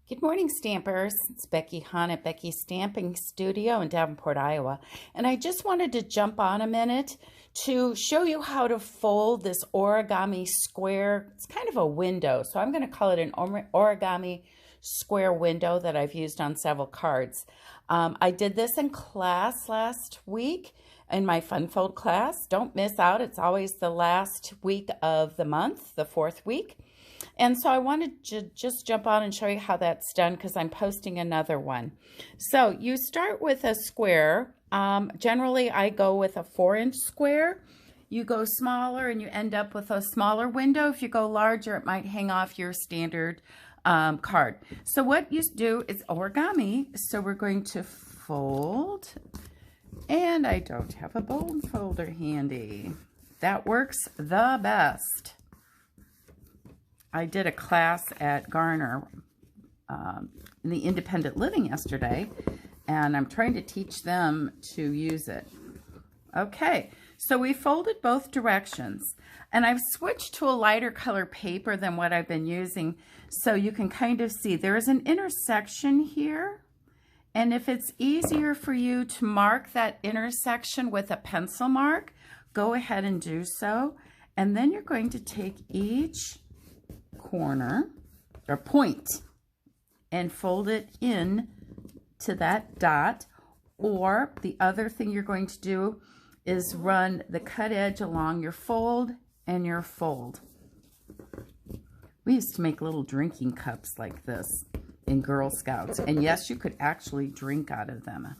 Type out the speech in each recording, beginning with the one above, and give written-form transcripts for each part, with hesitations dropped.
Good morning, Stampers. It's Becky Hahn at Becky's Stamping Studio in Davenport, Iowa. And I just wanted to jump on a minute to show you how to fold this origami square. It's kind of a window, so I'm going to call it an origami square window that I've used on several cards. I did this in class last week in my Fun Fold class. Don't miss out. It's always the last week of the month, the fourth week. And so I wanted to just jump on and show you how that's done because I'm posting another one. So you start with a square. Generally, I go with a 4-inch square. You go smaller and you end up with a smaller window. If you go larger, it might hang off your standard card. So what you do is origami. So we're going to fold. And I don't have a bone folder handy. That works the best. I did a class at Garner in the independent living yesterday, and I'm trying to teach them to use it. Okay, so we folded both directions, and I've switched to a lighter color paper than what I've been using, so you can kind of see there is an intersection here, and if it's easier for you to mark that intersection with a pencil mark, go ahead and do so, and then you're going to take each corner or point and fold it in to that dot. Or the other thing you're going to do is run the cut edge along your fold and your fold. We used to make little drinking cups like this in Girl Scouts, and yes, you could actually drink out of them.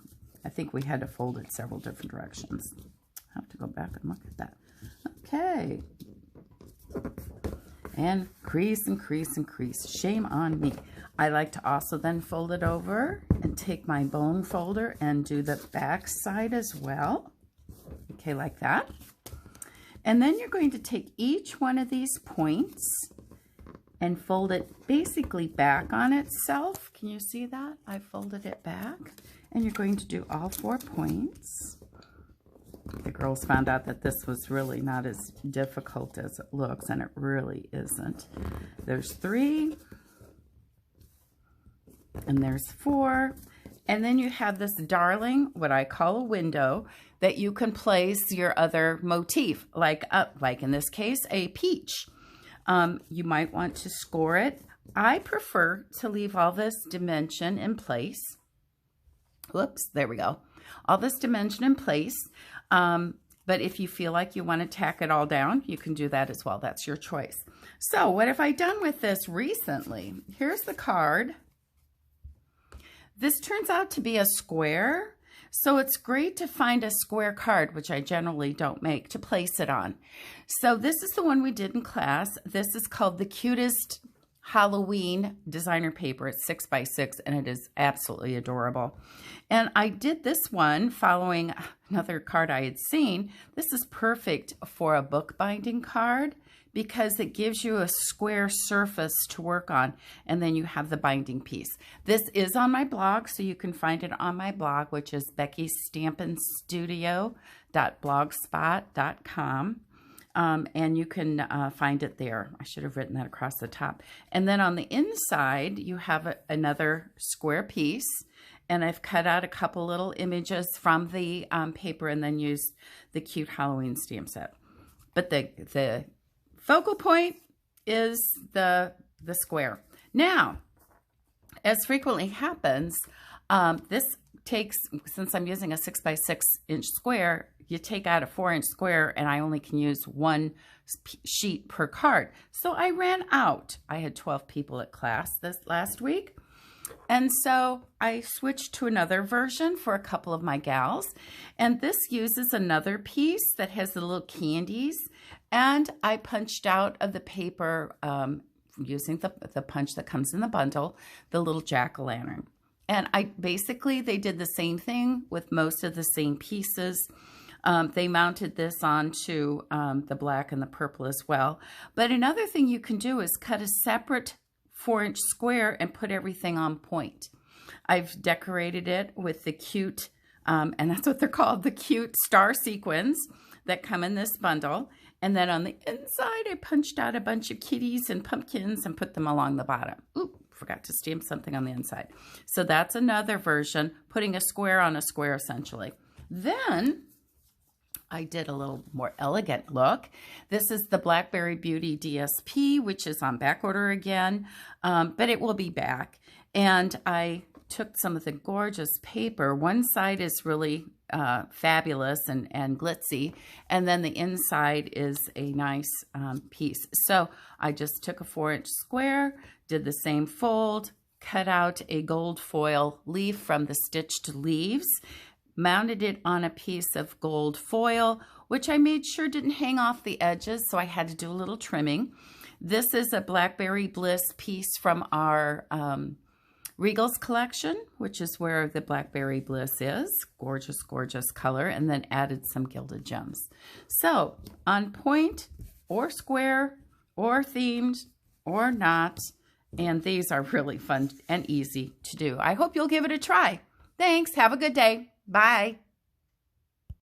I think we had to fold it several different directions. I have to go back and look at that. Okay. And crease and crease and crease. Shame on me. I like to also then fold it over and take my bone folder and do the back side as well. Okay, like that. And then you're going to take each one of these points and fold it basically back on itself. Can you see that? I folded it back. And you're going to do all 4 points. The girls found out that this was really not as difficult as it looks, and it really isn't. There's 3, and there's 4, and then you have this darling, what I call a window, that you can place your other motif, like in this case, a peach. You might want to score it. I prefer to leave all this dimension in place. Whoops, there we go. All this dimension in place. But if you feel like you want to tack it all down, you can do that as well. That's your choice. So what have I done with this recently? Here's the card. This turns out to be a square. So it's great to find a square card, which I generally don't make, to place it on. So this is the one we did in class. This is called the Cutest Halloween designer paper. It's 6x6 and it is absolutely adorable. And I did this one following another card I had seen. This is perfect for a bookbinding card because it gives you a square surface to work on, and then you have the binding piece. This is on my blog, so you can find it on my blog, which is beckystampinstudio.blogspot.com. And you can find it there. I should have written that across the top. And then on the inside, you have another square piece. And I've cut out a couple little images from the paper and then used the cute Halloween stamp set. But the focal point is the square. Now, as frequently happens, this takes, since I'm using a 6x6 inch square, you take out a 4-inch square and I only can use 1 sheet per card. So I ran out. I had 12 people at class this last week. And so I switched to another version for a couple of my gals. And this uses another piece that has the little candies. And I punched out of the paper using the punch that comes in the bundle, the little jack-o'-lantern. And they did the same thing with most of the same pieces. They mounted this onto the black and the purple as well. But another thing you can do is cut a separate 4-inch square and put everything on point. I've decorated it with the cute, and that's what they're called, the cute star sequins that come in this bundle. And then on the inside, I punched out a bunch of kitties and pumpkins and put them along the bottom. Ooh, forgot to stamp something on the inside. So that's another version, putting a square on a square essentially. Then I did a little more elegant look. This is the Blackberry Beauty DSP, which is on back order again, but it will be back. And I took some of the gorgeous paper. One side is really fabulous and glitzy, and then the inside is a nice piece. So I just took a 4-inch square, did the same fold, cut out a gold foil leaf from the stitched leaves, mounted it on a piece of gold foil, which I made sure didn't hang off the edges, so I had to do a little trimming. This is a Blackberry Bliss piece from our Regals collection, which is where the Blackberry Bliss is. Gorgeous, gorgeous color, and then added some gilded gems. So on point or square or themed or not, and these are really fun and easy to do. I hope you'll give it a try. Thanks. Have a good day. Bye.